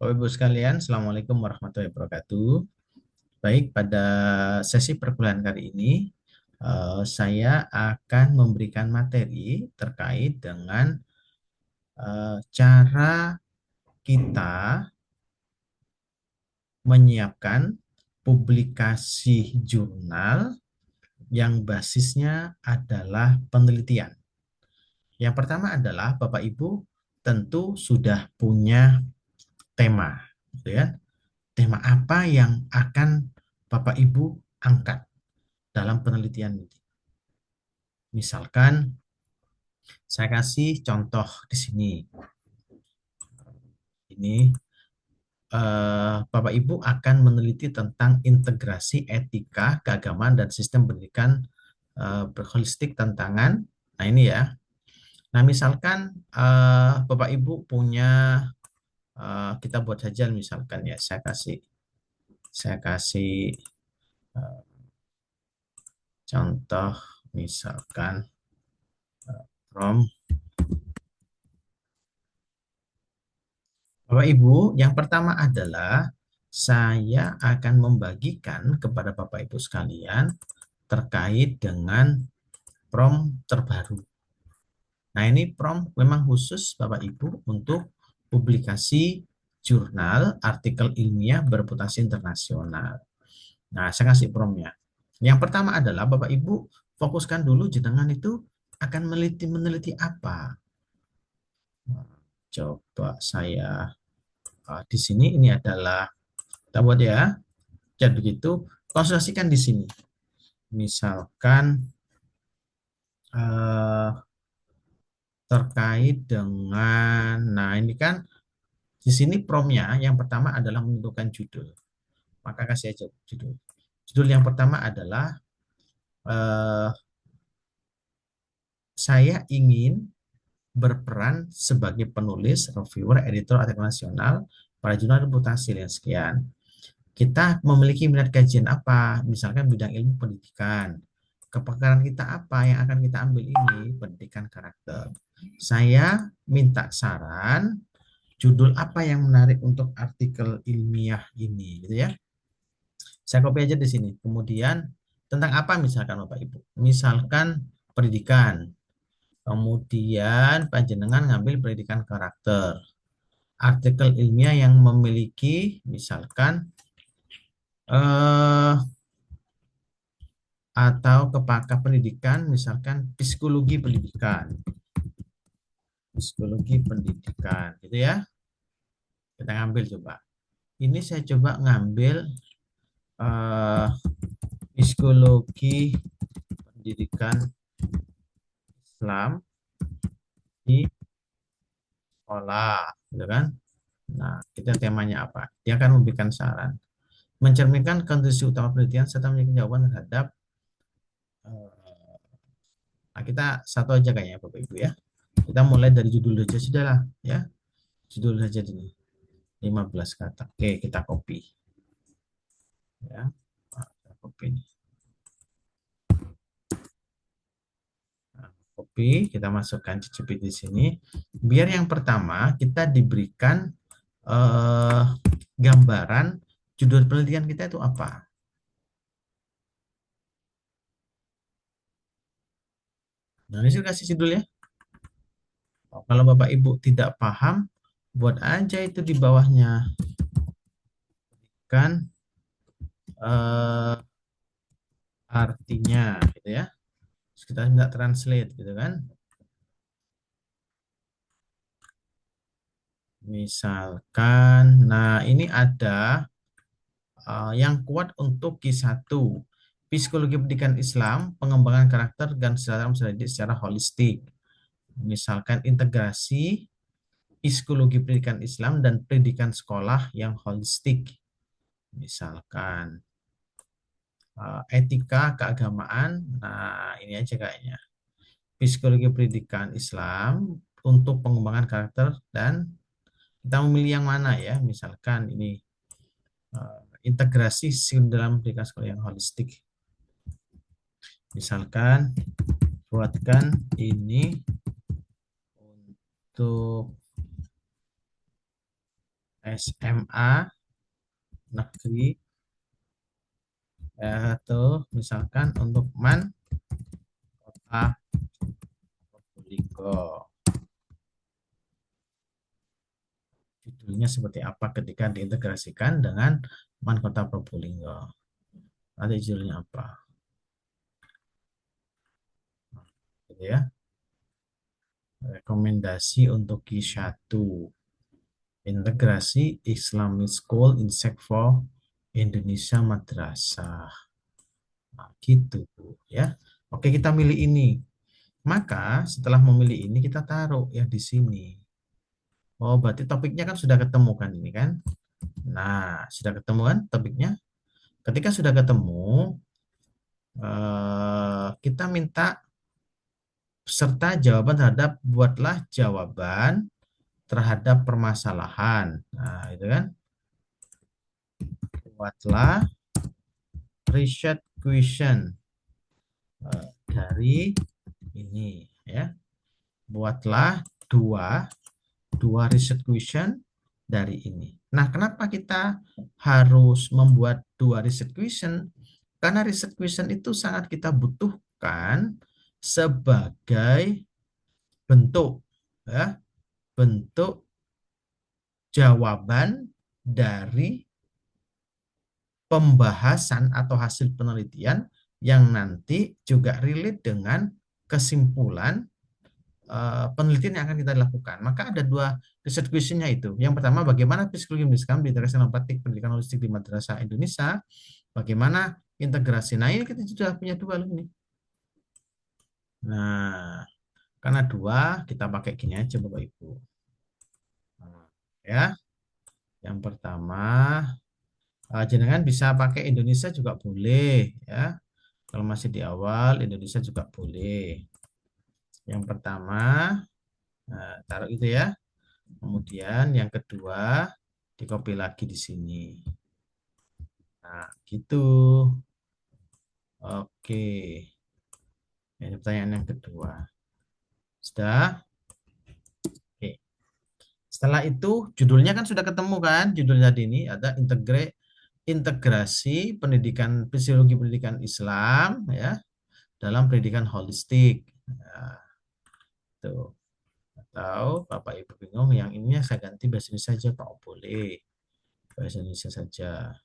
Bapak Ibu sekalian, Assalamualaikum warahmatullahi wabarakatuh. Baik, pada sesi perkuliahan kali ini, saya akan memberikan materi terkait dengan cara kita menyiapkan publikasi jurnal yang basisnya adalah penelitian. Yang pertama adalah Bapak Ibu tentu sudah punya tema, gitu ya. Tema apa yang akan Bapak Ibu angkat dalam penelitian ini. Misalkan saya kasih contoh di sini. Ini Bapak Ibu akan meneliti tentang integrasi etika, keagamaan dan sistem pendidikan berholistik tantangan. Nah, ini ya. Nah, misalkan Bapak Ibu punya kita buat saja misalkan ya, saya kasih uh, contoh misalkan from Bapak Ibu, yang pertama adalah saya akan membagikan kepada Bapak Ibu sekalian terkait dengan prom terbaru. Nah, ini prom memang khusus Bapak Ibu untuk publikasi jurnal artikel ilmiah berputasi internasional. Nah, saya kasih promnya. Yang pertama adalah Bapak Ibu fokuskan dulu jenengan itu akan meneliti apa. Nah, coba saya di sini ini adalah kita buat ya. Jadi begitu, konsultasikan di sini. Misalkan eh, terkait dengan, nah ini kan di sini promnya yang pertama adalah menentukan judul. Maka kasih aja judul. Judul yang pertama adalah eh, saya ingin berperan sebagai penulis, reviewer, editor artikel nasional pada jurnal reputasi dan sekian. Kita memiliki minat kajian apa? Misalkan bidang ilmu pendidikan. Kepakaran kita apa yang akan kita ambil ini? Pendidikan karakter. Saya minta saran judul apa yang menarik untuk artikel ilmiah ini, gitu ya. Saya copy aja di sini. Kemudian tentang apa misalkan Bapak Ibu? Misalkan pendidikan. Kemudian panjenengan ngambil pendidikan karakter. Artikel ilmiah yang memiliki misalkan eh atau kepakar pendidikan, misalkan psikologi pendidikan, gitu ya. Kita ngambil coba. Ini saya coba ngambil eh, psikologi pendidikan Islam di sekolah, gitu kan? Nah, kita temanya apa? Dia akan memberikan saran, mencerminkan kondisi utama penelitian serta memberikan jawaban terhadap. Nah, kita satu aja kayaknya Bapak Ibu ya. Kita mulai dari judul aja sudah lah ya. Judul saja ini 15 kata. Oke, kita copy ya. Kita copy nih. Nah, copy, kita masukkan ChatGPT di sini. Biar yang pertama kita diberikan eh, gambaran judul penelitian kita itu apa. Nah, ini sudah kasih judul ya. Kalau Bapak Ibu tidak paham, buat aja itu di bawahnya. Kan eh, artinya gitu ya. Terus kita tidak translate gitu kan. Misalkan, nah ini ada yang kuat untuk Q1. Psikologi pendidikan Islam, pengembangan karakter dan kesejahteraan pendidik secara holistik. Misalkan integrasi psikologi pendidikan Islam dan pendidikan sekolah yang holistik. Misalkan etika keagamaan. Nah, ini aja kayaknya. Psikologi pendidikan Islam untuk pengembangan karakter dan kita memilih yang mana ya. Misalkan ini integrasi dalam pendidikan sekolah yang holistik. Misalkan buatkan ini untuk SMA negeri atau misalkan untuk MAN Kota Probolinggo. Judulnya seperti apa ketika diintegrasikan dengan MAN Kota Probolinggo. Nanti judulnya apa? Gitu ya. Rekomendasi untuk Q1. Integrasi Islamic School in Sekvo Indonesia Madrasah. Nah, gitu ya. Oke, kita milih ini. Maka setelah memilih ini kita taruh yang di sini. Oh, berarti topiknya kan sudah ketemu kan ini kan? Nah, sudah ketemu kan topiknya? Ketika sudah ketemu, kita minta serta jawaban terhadap buatlah jawaban terhadap permasalahan. Nah, itu kan? Buatlah research question dari ini ya. Buatlah dua dua research question dari ini. Nah, kenapa kita harus membuat dua research question? Karena research question itu sangat kita butuhkan sebagai bentuk ya, bentuk jawaban dari pembahasan atau hasil penelitian yang nanti juga relate dengan kesimpulan penelitian yang akan kita lakukan. Maka ada dua research question-nya itu. Yang pertama, bagaimana psikologi mendidikan diintegrasi dalam praktik pendidikan holistik di madrasah Indonesia. Bagaimana integrasi. Nah, ini kita sudah punya dua loh ini. Nah, karena dua, kita pakai gini aja Bapak Ibu. Nah, ya, yang pertama, jenengan bisa pakai Indonesia juga boleh ya. Kalau masih di awal, Indonesia juga boleh. Yang pertama, taruh itu ya. Kemudian yang kedua, di copy lagi di sini. Nah, gitu. Oke. Ini pertanyaan yang kedua. Sudah? Oke. Setelah itu, judulnya kan sudah ketemu kan? Judulnya tadi ini ada integrasi pendidikan fisiologi pendidikan Islam ya dalam pendidikan holistik. Nah, tuh. Atau Bapak Ibu bingung yang ininya saya ganti bahasa Indonesia saja Pak. Oh, boleh. Bahasa Indonesia saja.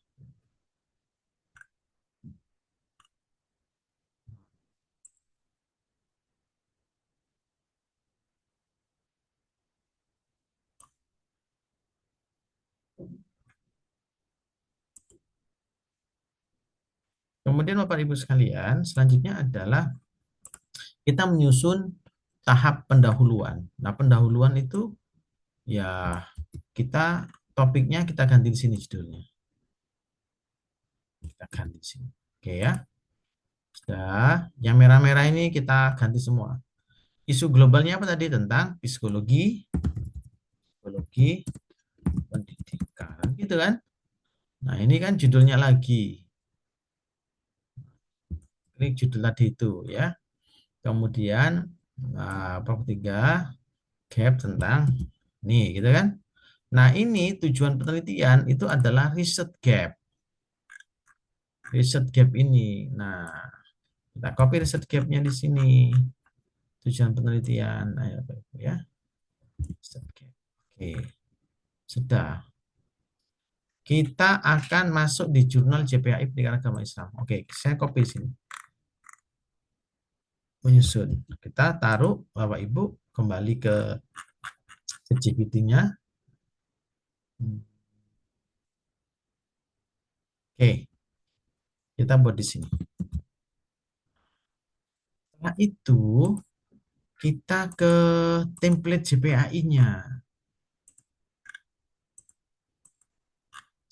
Kemudian Bapak Ibu sekalian, selanjutnya adalah kita menyusun tahap pendahuluan. Nah, pendahuluan itu ya kita topiknya kita ganti di sini judulnya. Kita ganti di sini. Oke ya. Sudah, yang merah-merah ini kita ganti semua. Isu globalnya apa tadi tentang psikologi pendidikan, gitu kan? Nah, ini kan judulnya lagi. Ini judul tadi itu ya. Kemudian bab 3 gap tentang nih gitu kan. Nah, ini tujuan penelitian itu adalah research gap. Research gap ini. Nah, kita copy research gap-nya di sini. Tujuan penelitian. Ayo, ya. Research gap. Oke. Sudah. Kita akan masuk di jurnal JPAI Pendidikan Agama Islam. Oke, saya copy sini. Menyusun. Kita taruh Bapak Ibu kembali ke GPT-nya. Oke, kita buat di sini. Setelah itu kita ke template JPAI-nya.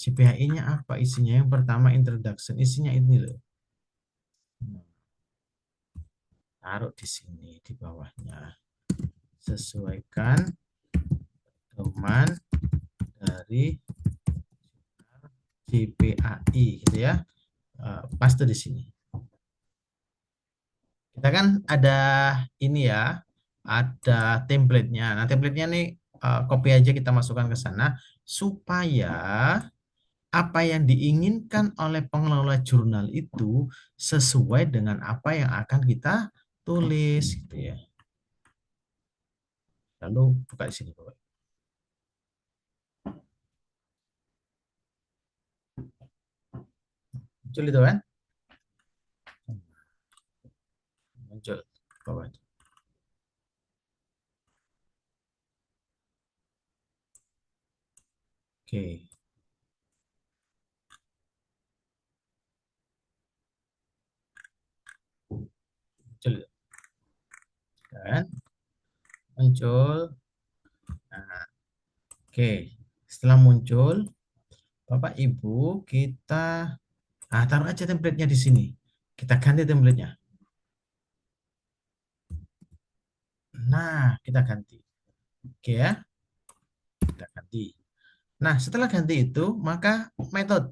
JPAI-nya apa isinya? Yang pertama introduction, isinya ini loh. Taruh di sini di bawahnya. Sesuaikan pedoman dari JPAI gitu ya. Paste di sini. Kita kan ada ini ya, ada template-nya. Nah, template-nya nih copy aja kita masukkan ke sana. supaya apa yang diinginkan oleh pengelola jurnal itu sesuai dengan apa yang akan kita tulis gitu ya. Lalu buka di sini Bapak. Muncul itu kan? Muncul bawah. Oke, muncul kan? Muncul. Nah, oke. Setelah muncul, Bapak Ibu kita taruh aja template-nya di sini. Kita ganti template-nya. Nah, kita ganti. Oke ya, kita ganti. Nah, setelah ganti itu, maka metode.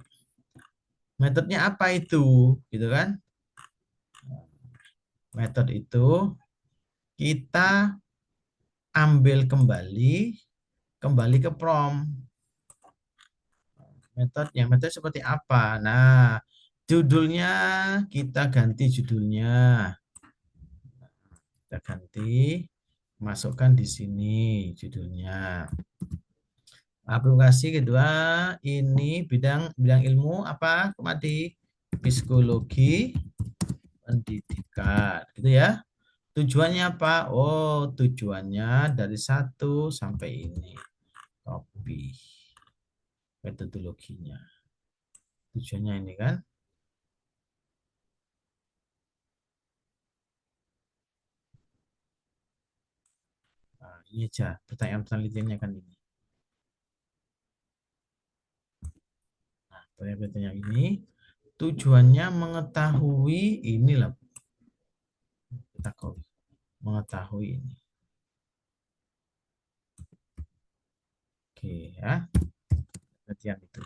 Metodenya apa itu? Gitu kan? Metode itu kita ambil kembali ke prompt. Metode seperti apa? Nah, judulnya kita ganti judulnya. Kita ganti, masukkan di sini judulnya. Aplikasi kedua ini bidang bidang ilmu apa, Madi? Psikologi pendidikan, gitu ya. Tujuannya apa? Oh, tujuannya dari satu sampai ini. Copy metodologinya. Tujuannya ini kan. Nah, ini aja pertanyaan penelitiannya kan ini. Nah, pertanyaan ini tujuannya mengetahui inilah, kita mengetahui ini. Oke ya, penelitian itu.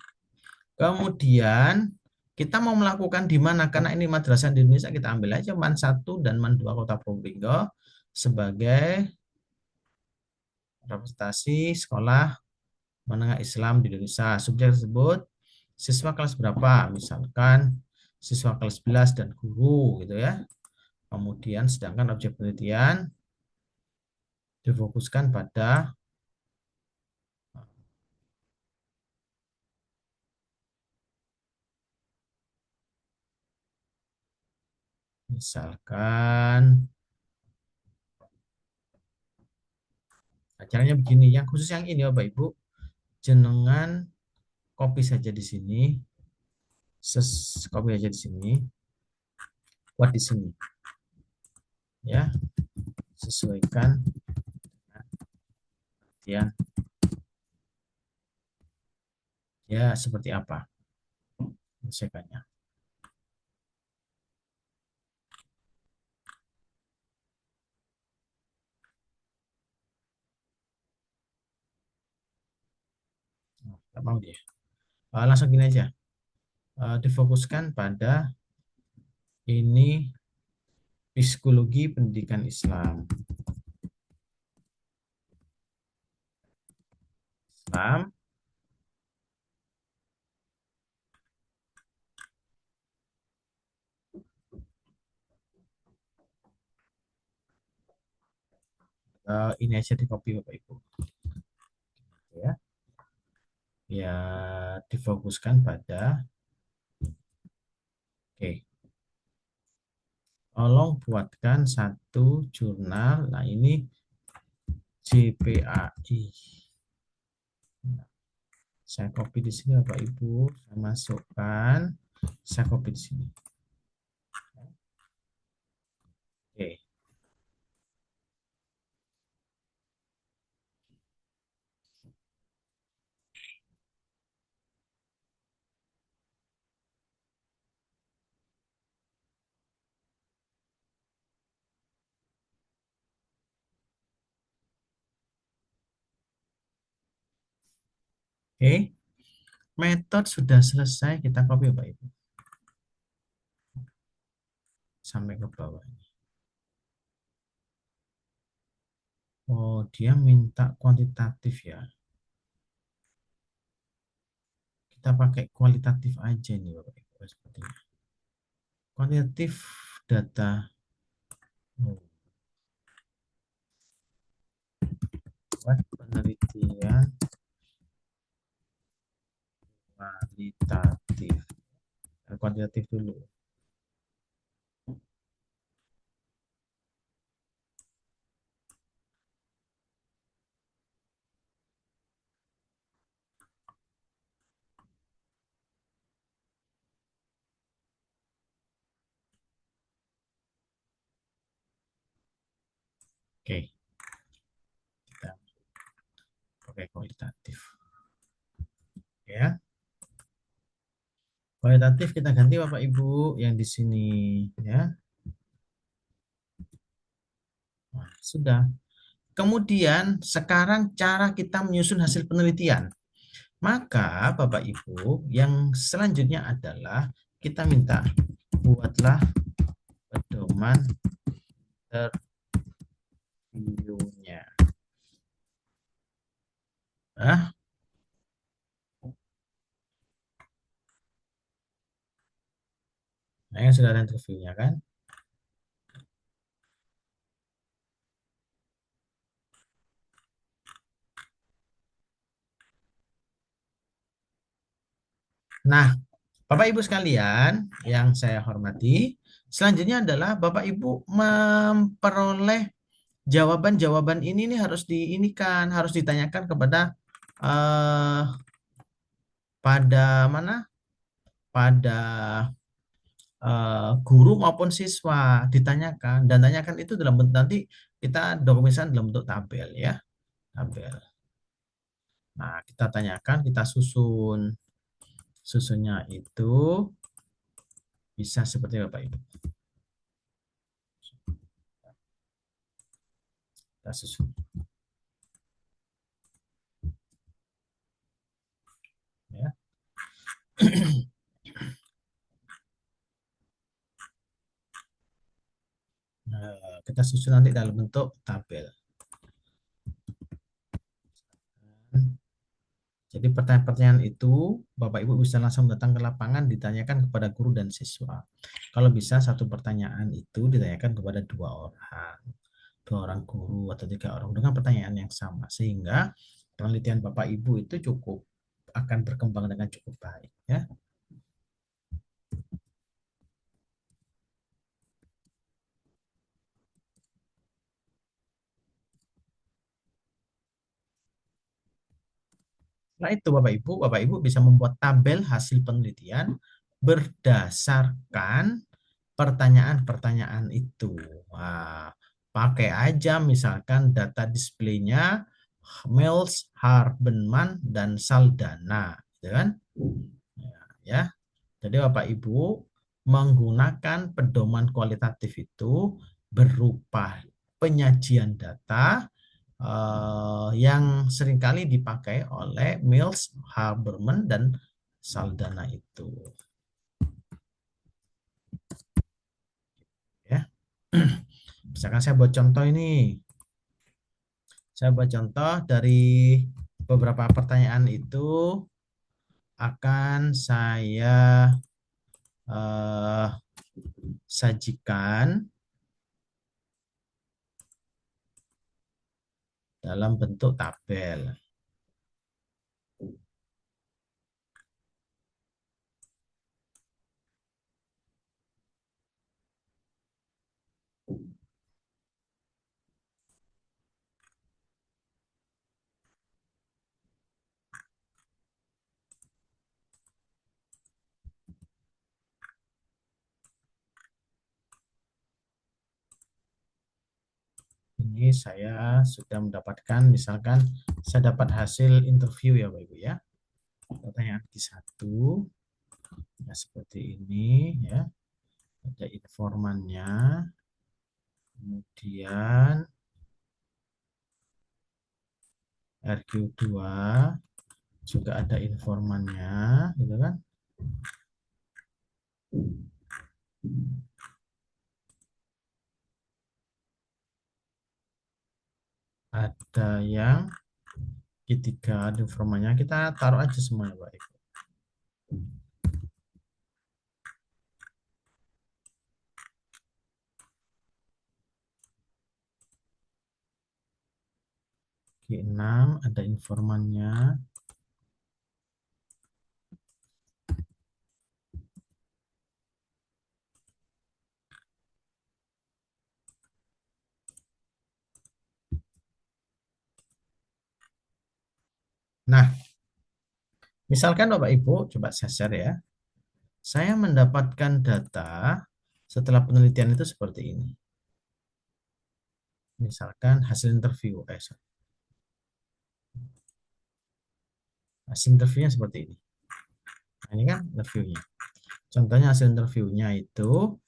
Kemudian kita mau melakukan di mana? Karena ini madrasah di Indonesia, kita ambil aja MAN 1 dan MAN 2 Kota Probolinggo sebagai representasi sekolah menengah Islam di Indonesia. Subjek tersebut siswa kelas berapa? Misalkan siswa kelas 11 dan guru gitu ya. Kemudian sedangkan objek penelitian difokuskan pada misalkan caranya begini, yang khusus yang ini Bapak Ibu, jenengan copy saja di sini, copy aja di sini, buat di sini ya, sesuaikan ya, ya seperti apa sesuaikannya. Nggak mau dia. Langsung gini aja. Difokuskan pada ini psikologi pendidikan Islam. Islam ini aja di copy Bapak Ibu ya. Ya difokuskan pada oke. Tolong buatkan satu jurnal. Nah, ini JPAI. Saya copy di sini Bapak Ibu, saya masukkan, saya copy di sini. Oke. Oke. Metode sudah selesai, kita copy Bapak Ibu. Sampai ke bawah. Oh, dia minta kuantitatif ya. kita pakai kualitatif aja nih Bapak Ibu sepertinya. Kualitatif data. Oh, buat penelitian kualitatif. Kuantitatif dulu. Oke, kita pakai kualitatif. Ya, kualitatif kita ganti Bapak Ibu yang di sini ya. Nah, sudah. Kemudian sekarang cara kita menyusun hasil penelitian. Maka Bapak Ibu yang selanjutnya adalah kita minta buatlah pedoman interviewnya. Ah, nah yang sudah ada interviewnya kan? Nah, Bapak Ibu sekalian yang saya hormati, selanjutnya adalah Bapak Ibu memperoleh jawaban-jawaban ini nih harus diinikan, harus ditanyakan kepada eh, pada mana? Pada guru maupun siswa ditanyakan dan tanyakan itu dalam bentuk nanti kita dokumentasikan dalam bentuk tabel ya, tabel. Nah, kita tanyakan, kita susun. Susunnya itu bisa seperti Bapak Ibu. Kita susun ya. Kita susun nanti dalam bentuk tabel. Jadi pertanyaan-pertanyaan itu Bapak Ibu bisa langsung datang ke lapangan ditanyakan kepada guru dan siswa. Kalau bisa satu pertanyaan itu ditanyakan kepada dua orang guru atau tiga orang dengan pertanyaan yang sama sehingga penelitian Bapak Ibu itu cukup akan berkembang dengan cukup baik ya. Nah, itu Bapak Ibu bisa membuat tabel hasil penelitian berdasarkan pertanyaan-pertanyaan itu. Wah, pakai aja misalkan data displaynya Mills, Harbenman, dan Saldana, gitu kan? Ya, jadi Bapak Ibu menggunakan pedoman kualitatif itu berupa penyajian data yang seringkali dipakai oleh Mills, Haberman, dan Saldana itu. Ya, misalkan saya buat contoh ini, saya buat contoh dari beberapa pertanyaan itu akan saya eh, sajikan dalam bentuk tabel. Ini saya sudah mendapatkan, misalkan saya dapat hasil interview ya Bapak Ibu ya. Pertanyaan Q1 ya seperti ini ya. Ada informannya. Kemudian RQ2 juga ada informannya, gitu kan? Ada yang ketiga, ada informannya. Kita taruh aja semuanya, Pak Ibu. G6 ada informannya. Nah, misalkan Bapak Ibu, coba saya share ya. Saya mendapatkan data setelah penelitian itu seperti ini. Misalkan hasil interview, hasil interviewnya seperti ini. Nah, ini kan interviewnya. Contohnya hasil interviewnya itu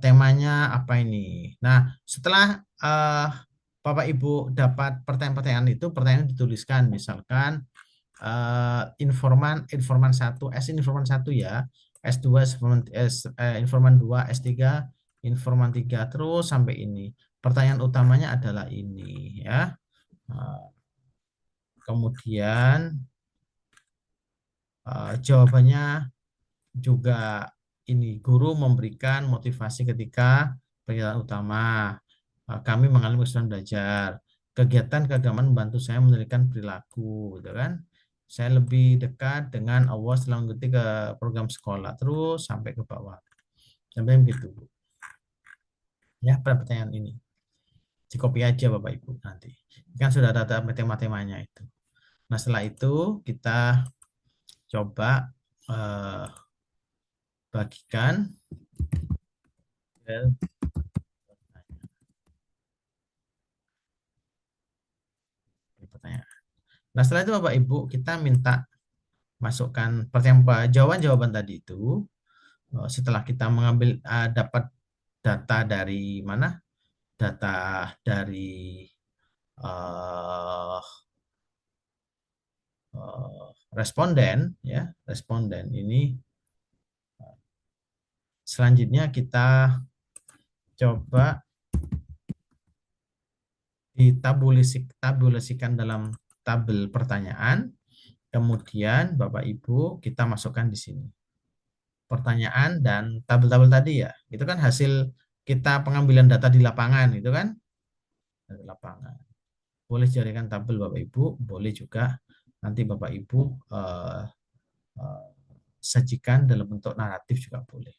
temanya apa ini? Nah, setelah Bapak Ibu dapat pertanyaan-pertanyaan itu, pertanyaan dituliskan, misalkan informan satu, informan satu ya, S2 informan 2, S3 informan 3 terus sampai ini. Pertanyaan utamanya adalah ini ya. Kemudian jawabannya juga ini, guru memberikan motivasi ketika pernyataan utama. Kami mengalami kesulitan belajar. Kegiatan keagamaan membantu saya mengendalikan perilaku, gitu kan? Saya lebih dekat dengan Allah setelah mengikuti ke program sekolah terus sampai ke bawah. Sampai begitu, Bu. Ya, pertanyaan ini. Di copy aja Bapak Ibu nanti. Kan sudah ada tema-temanya itu. Nah, setelah itu kita coba eh, bagikan ke pertanyaan. Nah, setelah itu Bapak Ibu kita minta masukkan pertanyaan jawaban-jawaban tadi itu. Setelah kita mengambil dapat data dari mana? Data dari uh, responden ya, responden ini. Selanjutnya kita coba ditabulasikan dalam tabel pertanyaan. Kemudian Bapak Ibu kita masukkan di sini pertanyaan dan tabel-tabel tadi ya. Itu kan hasil kita pengambilan data di lapangan itu kan, dari lapangan. Boleh jadikan tabel Bapak Ibu, boleh juga nanti Bapak Ibu eh, eh, sajikan dalam bentuk naratif juga boleh.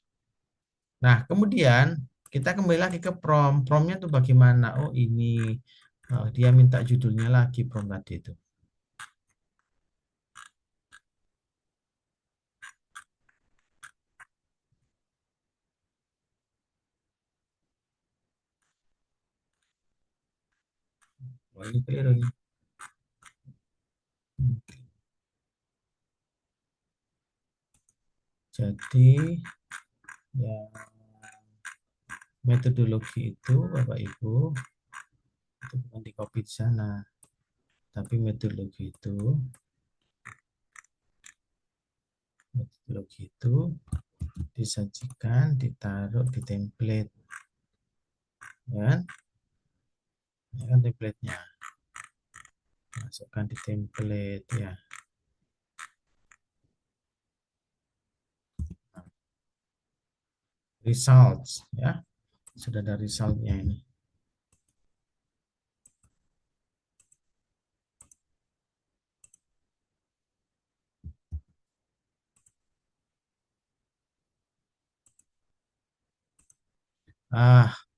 Nah, kemudian kita kembali lagi ke prompt. Promptnya tuh bagaimana? Oh, ini dia minta judulnya lagi prompt tadi itu. Oh, ini keliru nih. Jadi ya, metodologi itu Bapak Ibu itu bukan di copy di sana, tapi metodologi itu disajikan, ditaruh di template, ya kan? Ya kan templatenya, masukkan di template ya. Results ya, sudah ada resultnya ini.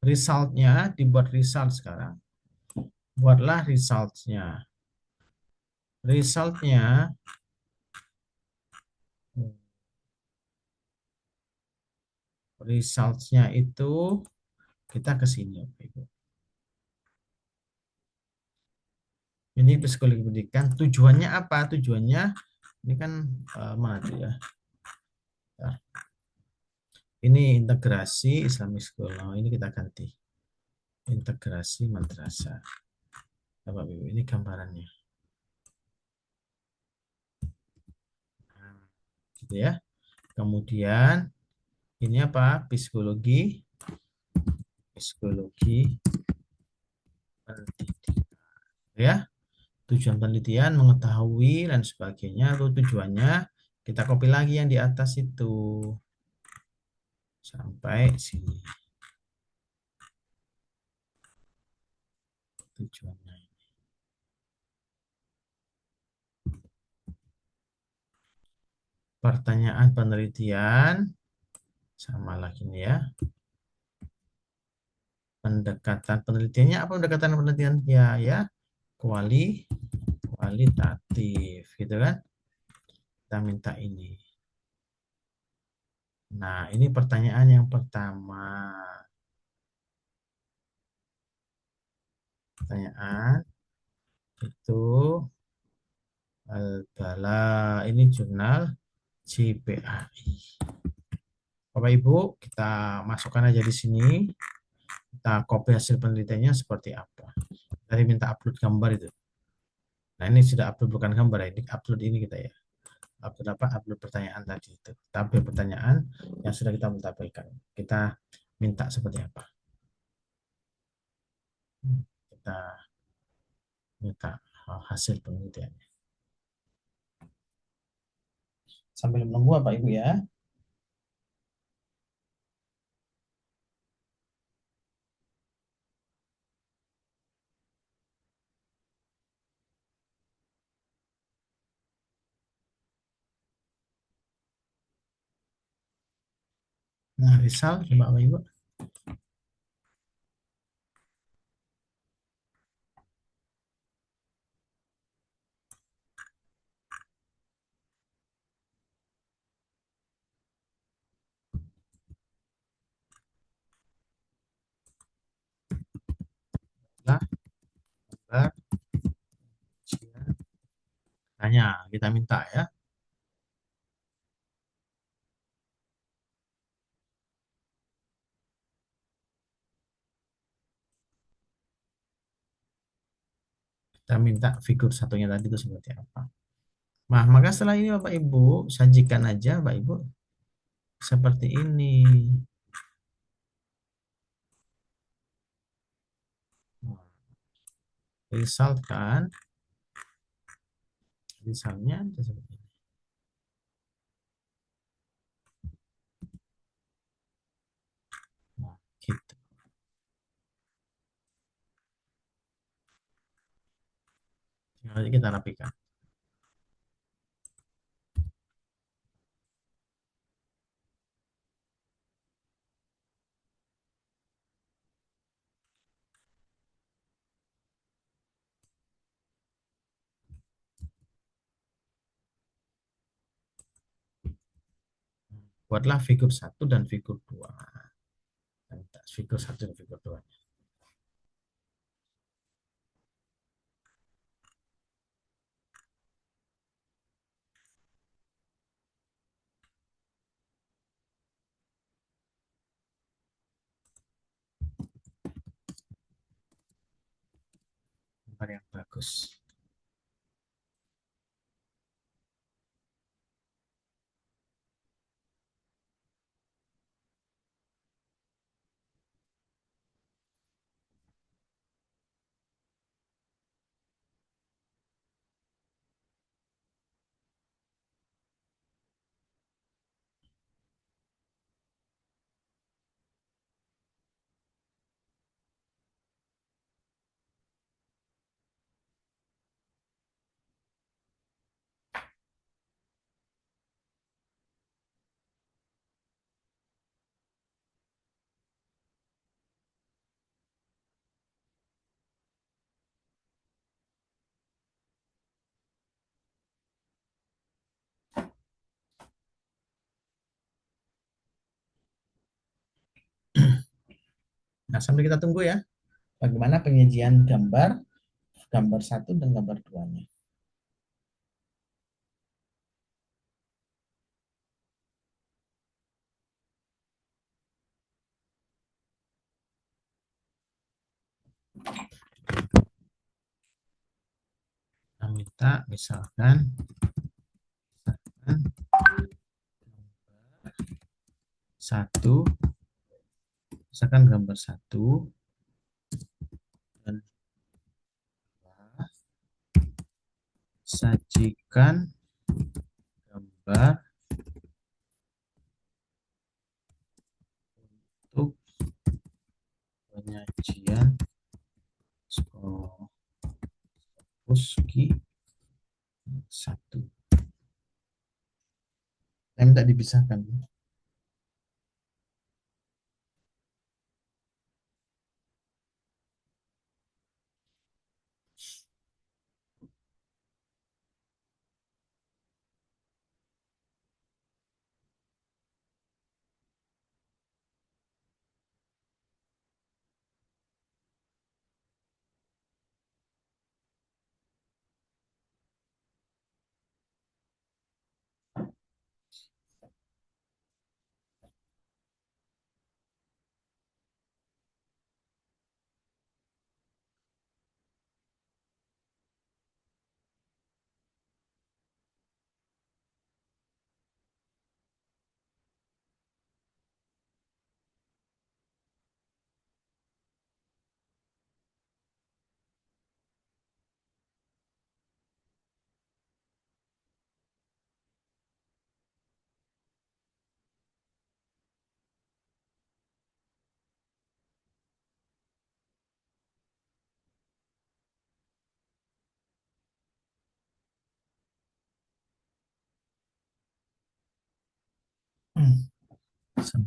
Resultnya dibuat result sekarang. Buatlah resultnya. Resultnya resultnya itu kita ke sini, Ibu. Ini psikologi pendidikan. Tujuannya apa? Tujuannya ini kan mana tuh ya? Ini integrasi Islamic School. Nah, ini kita ganti. Integrasi madrasah. Bapak Ibu, ini gambarannya. Nah, gitu ya. Kemudian ini apa? Psikologi pendidikan. Ya, tujuan penelitian mengetahui dan sebagainya. Lalu tujuannya kita copy lagi yang di atas itu sampai sini. Tujuannya. Pertanyaan penelitian sama lagi nih ya. Pendekatan penelitiannya apa pendekatan penelitian ya ya kualitatif gitu kan. Kita minta ini. Nah, ini pertanyaan yang pertama. Pertanyaan itu adalah ini jurnal JPAI. Bapak Ibu, kita masukkan aja di sini. Kita copy hasil penelitiannya seperti apa. Tadi minta upload gambar itu. Nah, ini sudah upload bukan gambar ya. Ini upload ini kita ya. Upload apa? Upload pertanyaan tadi itu. Tabel pertanyaan yang sudah kita tampilkan. Kita minta seperti apa. Kita minta hasil penelitiannya. Sambil menunggu Bapak Ibu ya. Nah, Rizal, coba Bapak Ibu. Nah, gambar, tanya, kita minta ya. Kita minta figur satunya tadi itu seperti apa. Nah, maka setelah ini Bapak Ibu, sajikan aja Bapak Ibu seperti ini. Result kan, misalnya seperti ini. Nah, gitu. Tinggal aja kita rapikan. Buatlah figur satu dan figur dua. Figur satu dan figur dua. Gambar yang bagus. Nah, sambil kita tunggu ya, bagaimana penyajian gambar, gambar satu dan gambar duanya. Kita minta misalkan satu, misalkan gambar satu dan sajikan gambar untuk penyajian Skopuski satu. Yang minta dipisahkan.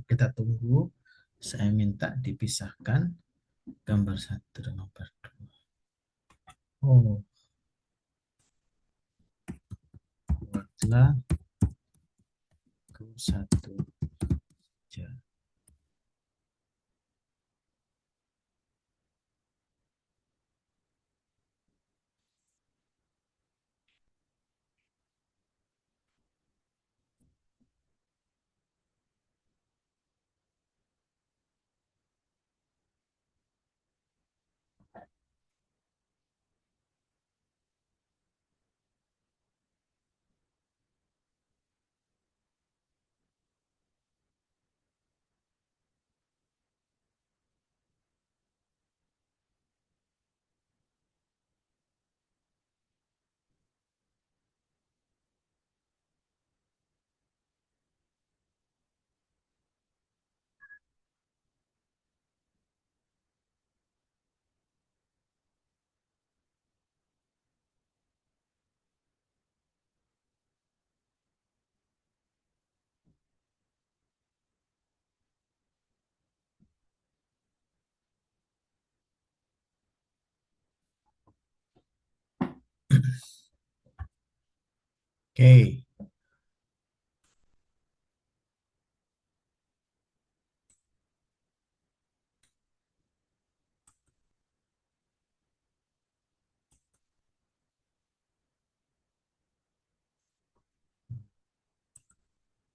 Kita tunggu. Saya minta dipisahkan gambar satu dan gambar dua. Oh, buatlah satu saja. Oke,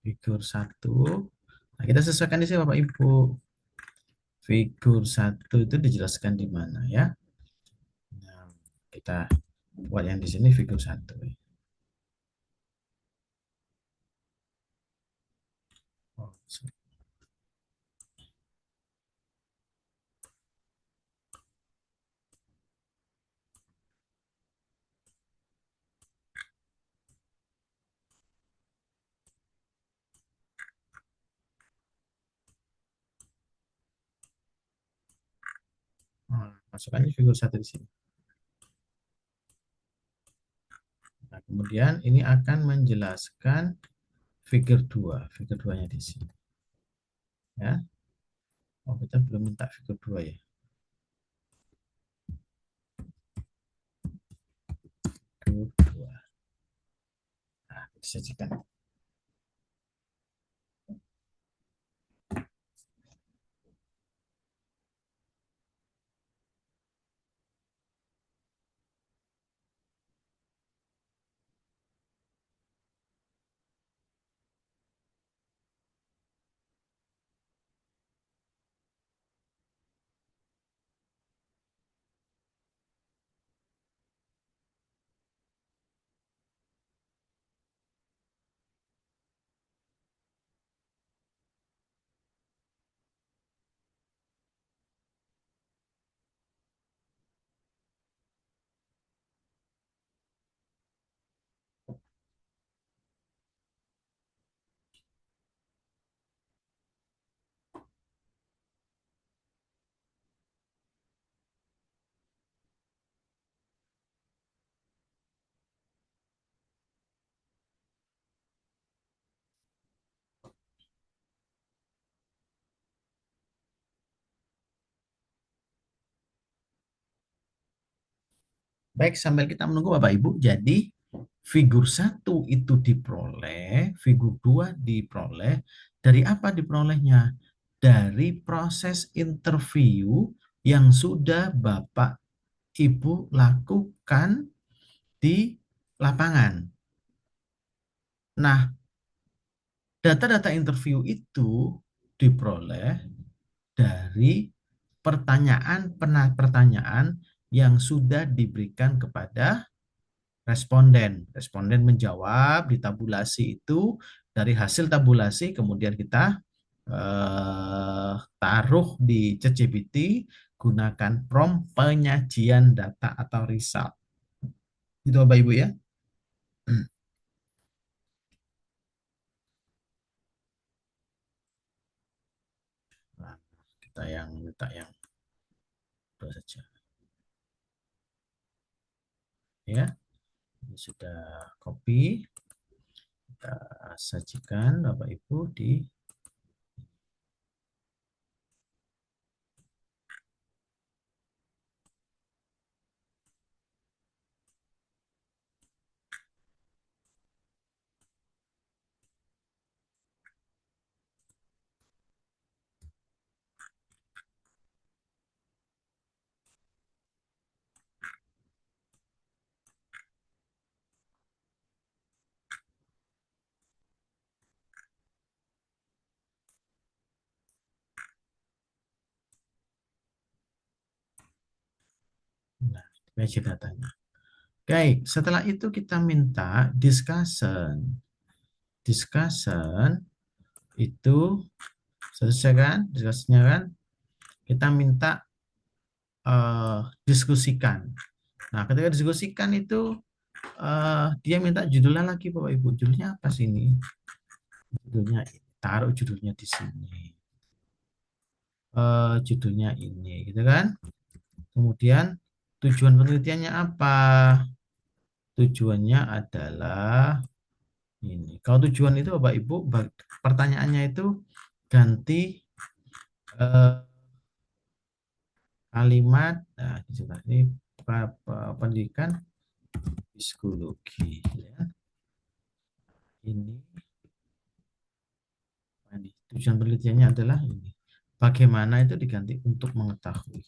figur satu. Nah, kita sesuaikan di sini Bapak Ibu. Figur satu itu dijelaskan di mana ya? Nah, kita buat yang di sini figur satu. Oh, masukkannya figur satu di sini. Nah, kemudian ini akan menjelaskan figur dua, figur duanya di sini. Ya, oh kita belum minta figur dua ya. Figur dua. Nah, disajikan. Baik, sambil kita menunggu Bapak Ibu, jadi figur satu itu diperoleh, figur 2 diperoleh. Dari apa diperolehnya? Dari proses interview yang sudah Bapak Ibu lakukan di lapangan. Nah, data-data interview itu diperoleh dari pertanyaan-pertanyaan yang sudah diberikan kepada responden. Responden menjawab di tabulasi itu, dari hasil tabulasi kemudian kita taruh di ChatGPT, gunakan prompt penyajian data atau result. Itu Bapak Ibu ya. Nah, kita yang dua saja ya. Ini sudah copy, kita sajikan Bapak Ibu di. Nah, measure datanya. Oke, setelah itu kita minta discussion. Discussion itu selesai kan? Discussionnya kan? Kita minta diskusikan. Nah, ketika diskusikan itu dia minta judulnya lagi Bapak Ibu. Judulnya apa sih ini? Judulnya taruh judulnya di sini. Judulnya ini, gitu kan? Kemudian tujuan penelitiannya apa? Tujuannya adalah ini. Kalau tujuan itu Bapak Ibu, pertanyaannya itu ganti eh, kalimat. Nah, ini pendidikan psikologi. Ya. Ini, ini tujuan penelitiannya adalah ini. Bagaimana itu diganti untuk mengetahui.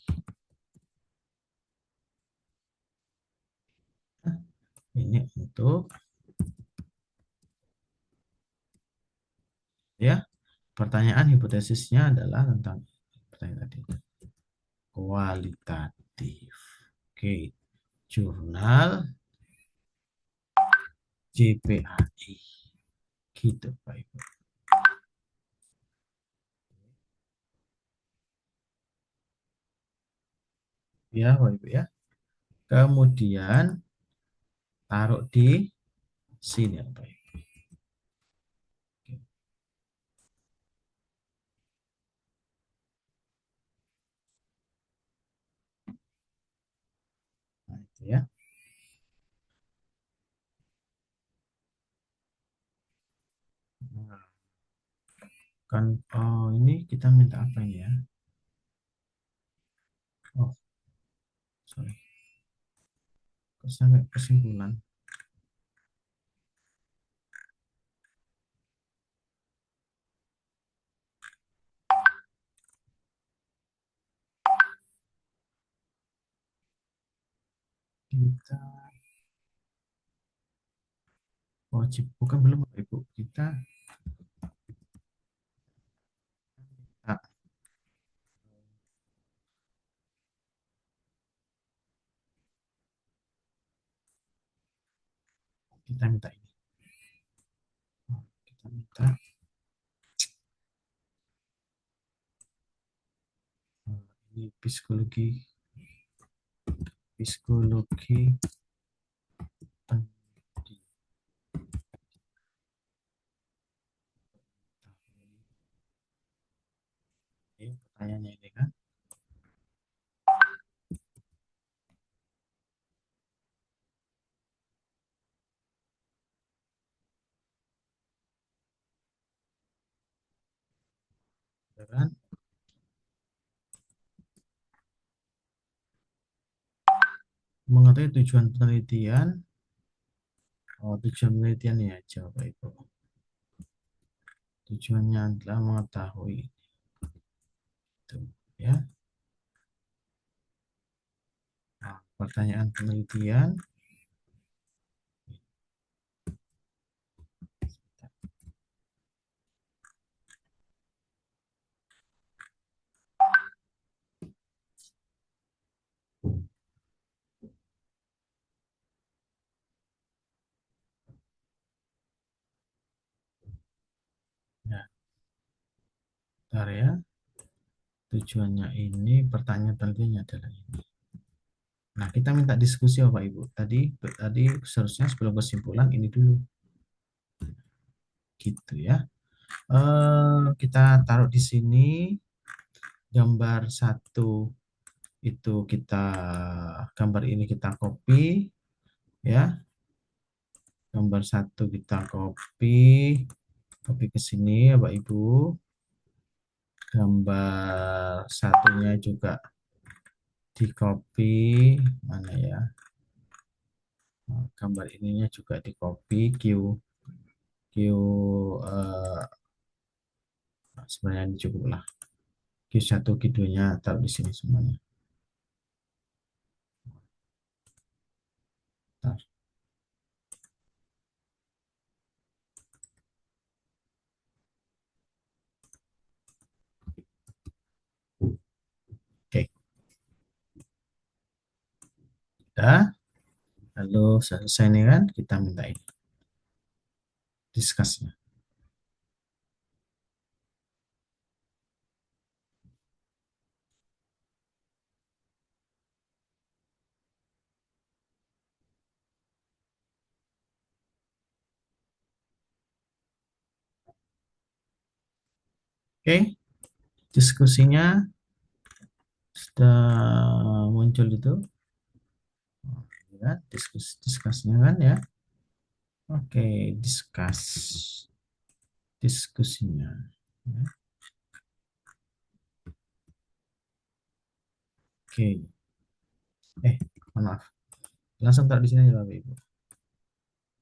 Nah, ini untuk ya pertanyaan hipotesisnya adalah tentang pertanyaan tadi kualitatif. Oke, jurnal JPAI gitu Pak Ibu. Ya Pak Ibu ya. Kemudian taruh di sini Pak Ibu. Nah, itu ya. Nah, kan ini kita minta apa ini ya? Oh, sorry. Sampai kesimpulan. Kita wajib, bukan belum Bapak Ibu. Ah, kita minta ini. Kita minta ini psikologi pendidikan. Ini pertanyaannya ini kan. Ya kan? Mengetahui tujuan penelitian. Oh, tujuan penelitian ya, Bapak Ibu. Tujuannya adalah mengetahui itu, ya. Nah, pertanyaan penelitian. Ya, bentar ya. Tujuannya ini, pertanyaan penelitiannya adalah ini. Nah, kita minta diskusi Bapak Ibu. Tadi seharusnya sebelum kesimpulan ini dulu, gitu ya. Kita taruh di sini gambar satu itu gambar ini kita copy ya. Gambar satu kita copy ke sini ya Bapak Ibu. Gambar satunya juga di copy, mana ya? Gambar ininya juga di copy eh, sebenarnya ini cukup lah. Q1 Q2 nya taruh di sini semuanya. Bentar. Oke, udah. Lalu selesai nih kan, kita minta ini discussnya. Oke, diskusinya sudah muncul itu. Ya, diskusinya kan ya. Oke, diskusinya. Ya, oke, maaf. Langsung taruh di sini ya Bapak Ibu.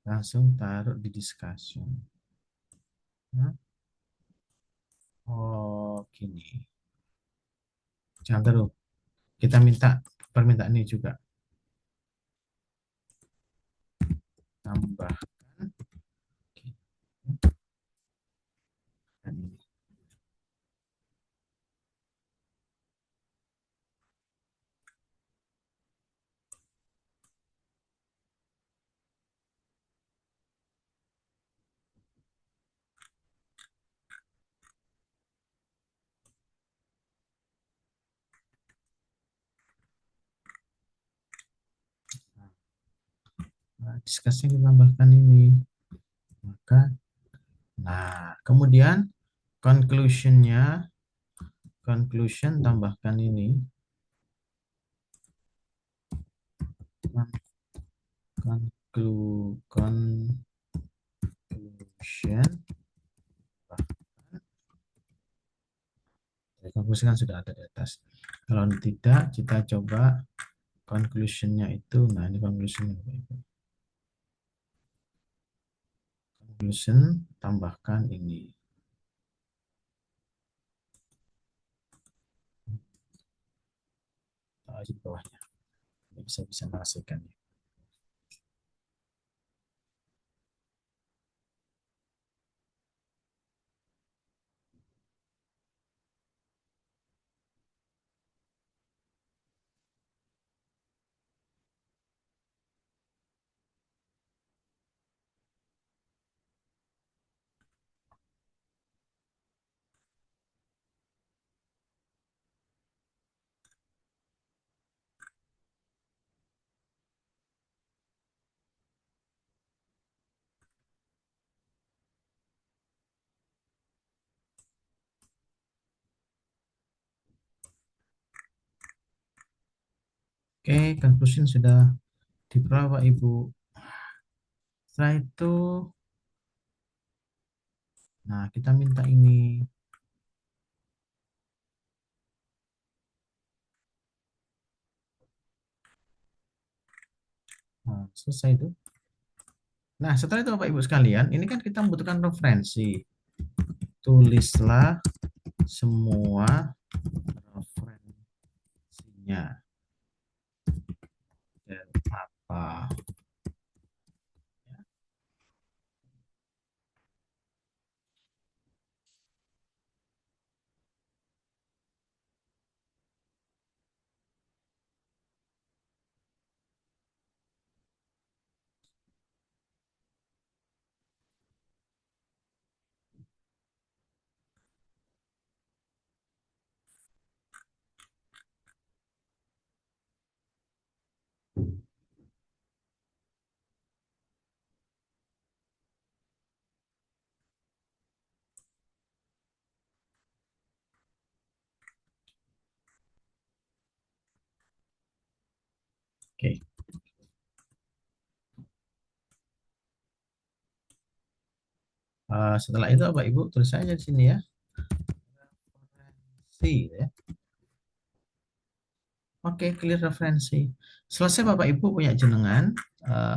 Langsung taruh di discussion. Ya. Oh, gini. Jangan taruh. Kita minta permintaan ini juga. Tambahkan ini. Nah, discussnya kita tambahkan ini. Maka, nah, kemudian conclusionnya, conclusion tambahkan ini. Conclusion. Konklusi kan sudah ada di atas. Kalau tidak, kita coba conclusionnya itu. Nah, ini conclusionnya. Conclusion, tambahkan ini. Taruh di bawahnya. Bisa merasakannya. Oke, conclusion sudah diperoleh Pak Ibu. Setelah itu, nah kita minta ini. selesai itu. Nah, setelah itu Bapak Ibu sekalian, ini kan kita membutuhkan referensi. Tulislah semua referensinya. Dan apa? Oke. Setelah itu Bapak Ibu tulis saja di sini ya. Referensi ya. Oke, clear referensi. Selesai Bapak Ibu punya jenengan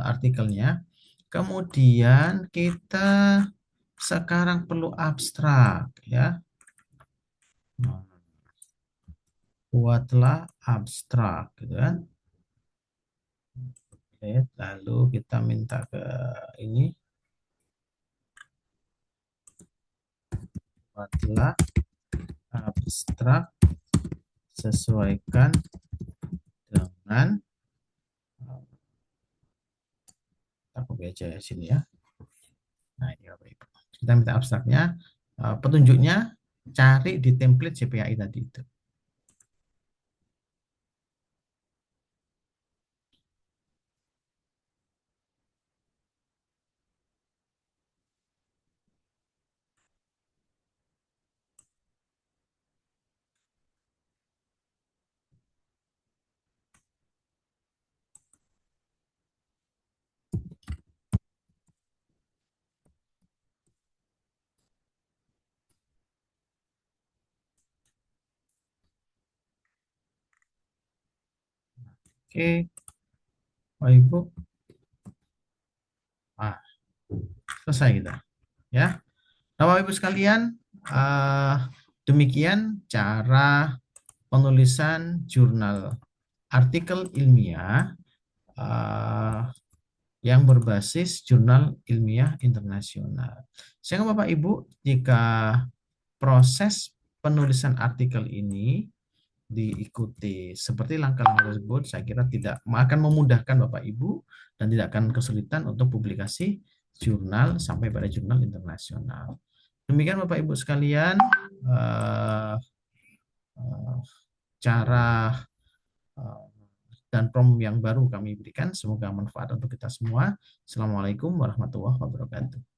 artikelnya. Kemudian kita sekarang perlu abstrak ya. Nah, buatlah abstrak gitu kan. Oke, lalu kita minta ke ini buatlah abstrak sesuaikan dengan aku aja ya sini ya. Nah, ini Bapak Ibu. Kita minta abstraknya, petunjuknya cari di template JPAI tadi itu. Oke, Bapak Ibu. Ah, selesai kita. Ya. Nah, Bapak Ibu sekalian, eh, demikian cara penulisan jurnal artikel ilmiah eh, yang berbasis jurnal ilmiah internasional. Sehingga Bapak Ibu, jika proses penulisan artikel ini diikuti seperti langkah-langkah tersebut, saya kira tidak akan memudahkan Bapak Ibu dan tidak akan kesulitan untuk publikasi jurnal sampai pada jurnal internasional. Demikian Bapak Ibu sekalian, eh, eh, cara eh, dan prom yang baru kami berikan. Semoga manfaat untuk kita semua. Assalamualaikum warahmatullahi wabarakatuh.